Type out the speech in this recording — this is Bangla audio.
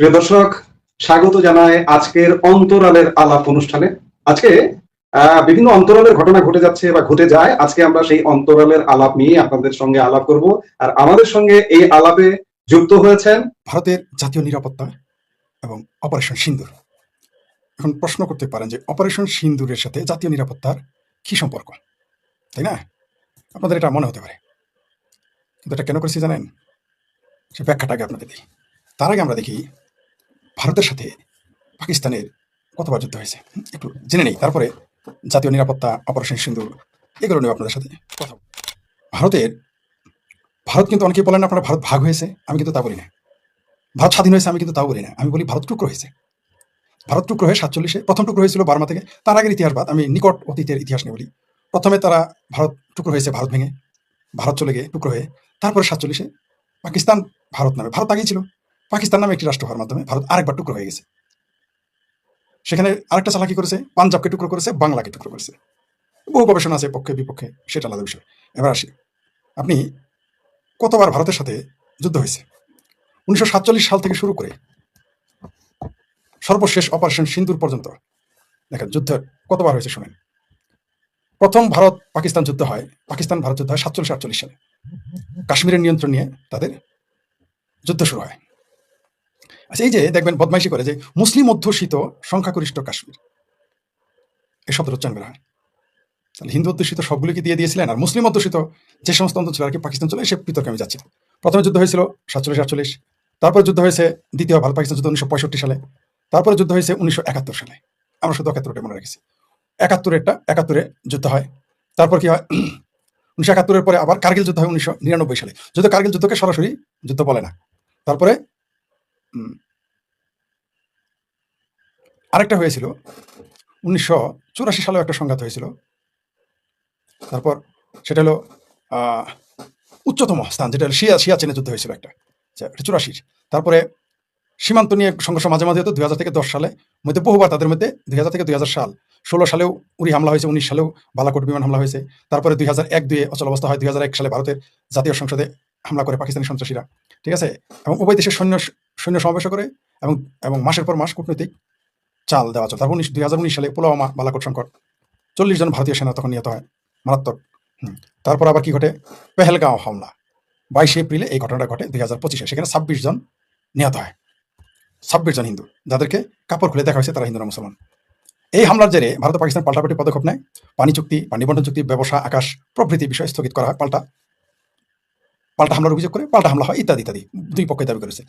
প্রিয় দর্শক, স্বাগত জানাই আজকের অন্তরালের আলাপ অনুষ্ঠানে। আজকে বিভিন্ন অন্তরালের ঘটনা ঘটে যাচ্ছে বা ঘটে যায়। আজকে আমরা সেই অন্তরালের আলাপ নিয়ে আপনাদের সঙ্গে আলাপ করব। আর আমাদের সঙ্গে এই আলাপে যুক্ত হয়েছেন ভারতের জাতীয় নিরাপত্তা এবং অপারেশন সিন্দুর। এখন প্রশ্ন করতে পারেন যে অপারেশন সিন্দুরের সাথে জাতীয় নিরাপত্তার কি সম্পর্ক, তাই না? আপনাদের এটা মনে হতে পারে, কিন্তু এটা কেন করেছি জানেন? সে ব্যাখ্যাটা আগে আপনাদের দিই। তার আগে আমরা দেখি ভারতের সাথে পাকিস্তানের কতবার যুদ্ধ হয়েছে, একটু জেনে নেই, তারপরে জাতীয় নিরাপত্তা, অপারেশন সিন্দুর এগুলো নিয়ে আপনাদের সাথে কথা বলবো। ভারত কিন্তু অনেকেই বলেন আপনারা ভারত ভাগ হয়েছে, আমি কিন্তু তা বলি না। ভারত স্বাধীন হয়েছে, আমি কিন্তু তাও বলি না। আমি বলি ভারত টুকরো হয়েছে। ভারত টুকরো হয়ে 47-এ প্রথম টুকরো হয়েছিল বার্মা থেকে। তার আগের ইতিহাসবাদ, আমি নিকট অতীতের ইতিহাস নিয়ে বলি। প্রথমে তারা ভারত টুকরো হয়েছে, ভারত ভেঙে ভারত চলে গিয়ে টুকরো হয়ে, তারপরে 47-এ পাকিস্তান ভারত নামে, ভারত আগেই ছিল, পাকিস্তান নামে একটি রাষ্ট্র হওয়ার মাধ্যমে ভারত আরেকবার টুকরো হয়ে গেছে। সেখানে আরেকটা চালাকি করেছে, পাঞ্জাবকে টুকরো করেছে, বাংলাকে টুকরো করেছে। বহু গবেষণা আছে পক্ষে বিপক্ষে, সেটা আলাদা বিষয়। এবার আসি, আপনি কতবার ভারতের সাথে যুদ্ধ হয়েছে? 1947 সাল থেকে শুরু করে সর্বশেষ অপারেশন সিন্দুর পর্যন্ত দেখেন যুদ্ধ কতবার হয়েছে শুনেন। প্রথম ভারত পাকিস্তান যুদ্ধ হয়, পাকিস্তান ভারত যুদ্ধ হয় 47-48 সালে। কাশ্মীরের নিয়ন্ত্রণ নিয়ে তাদের যুদ্ধ শুরু হয়। আচ্ছা, এই যে দেখবেন বদমাইশি করে যে মুসলিম অধ্যুষিত সংখ্যাগরিষ্ঠ কাশ্মীর, এই শব্দের উচ্চারণ করা হয়। তাহলে হিন্দু অধ্যুষিত সবগুলিকে দিয়ে দিয়েছিলেন, আর মুসলিম অধ্যুষিত যে সমস্ত অঞ্চল ছিল আর কি পাকিস্তান চলে, সে বিতর্কে আমি যাচ্ছি। প্রথমে যুদ্ধ হয়েছিল 47-48, তারপরে যুদ্ধ হয়েছে দ্বিতীয় ভারত পাকিস্তান যুদ্ধ 1965 সালে, তারপরে যুদ্ধ হয়েছে 1971 সালে। আমরা শুধু 71টা মনে রেখেছি। 71 যুদ্ধ হয়। তারপর কি হয়, 1971 পরে আবার কার্গিল যুদ্ধ হয় 1999 সালে। যদিও কার্গিল যুদ্ধকে সরাসরি যুদ্ধ বলে না। তারপরে আরেকটা হয়েছিল 1984 সালেও একটা সংঘাত হয়েছিল। তারপর সেটা হলো উচ্চতম স্থান, যেটা সিয়াচেনে যুদ্ধ হয়েছিল একটা, 84। তারপরে সীমান্ত নিয়ে সংঘর্ষ মাঝে মাঝে হতো 2000 থেকে 10 সালে মধ্যে, বহুবার তাদের মধ্যে 2000 থেকে 2000 সাল, 16 সালেও উড়ি হামলা হয়েছে, 19 সালেও বালাকোট বিমান হামলা হয়েছে। তারপরে 2001-2 অচল অবস্থা হয়, 2001 সালে ভারতের জাতীয় সংসদে হামলা করে পাকিস্তানি সন্ত্রাসীরা, ঠিক আছে? এবং উভয় দেশের সৈন্য সমাবেশ করে এবং এবং মাসের পর মাস কূটনৈতিক চাল দেওয়া চলে। তারপর 2019 সালে পুলওয়ামা বালাকোট সংকট, 40 জন ভারতীয় সেনা তখন নিহত হয়, মারাত্মক। তারপর আবার কি ঘটে, পেহেলগাঁও হামলা 22 এপ্রিলে, এই ঘটনাটা ঘটে 2025-এ। সেখানে 26 জন নিহত হয়, 26 জন হিন্দু, যাদেরকে কাপড় খুলে দেখা হয়েছে তারা হিন্দু না মুসলমান। এই হামলার জেরে ভারত ও পাকিস্তান পাল্টাপাল্টি পদক্ষেপ নেয়। পানি চুক্তি, পানি বন্টন চুক্তি, ব্যবসা, আকাশ প্রভৃতি বিষয় স্থগিত করা হয়, পাল্টা হামলার অভিযোগ করে পাল্টা হামলা হয়, ইত্যাদি ইত্যাদি দুই পক্ষই দাবি করেছে।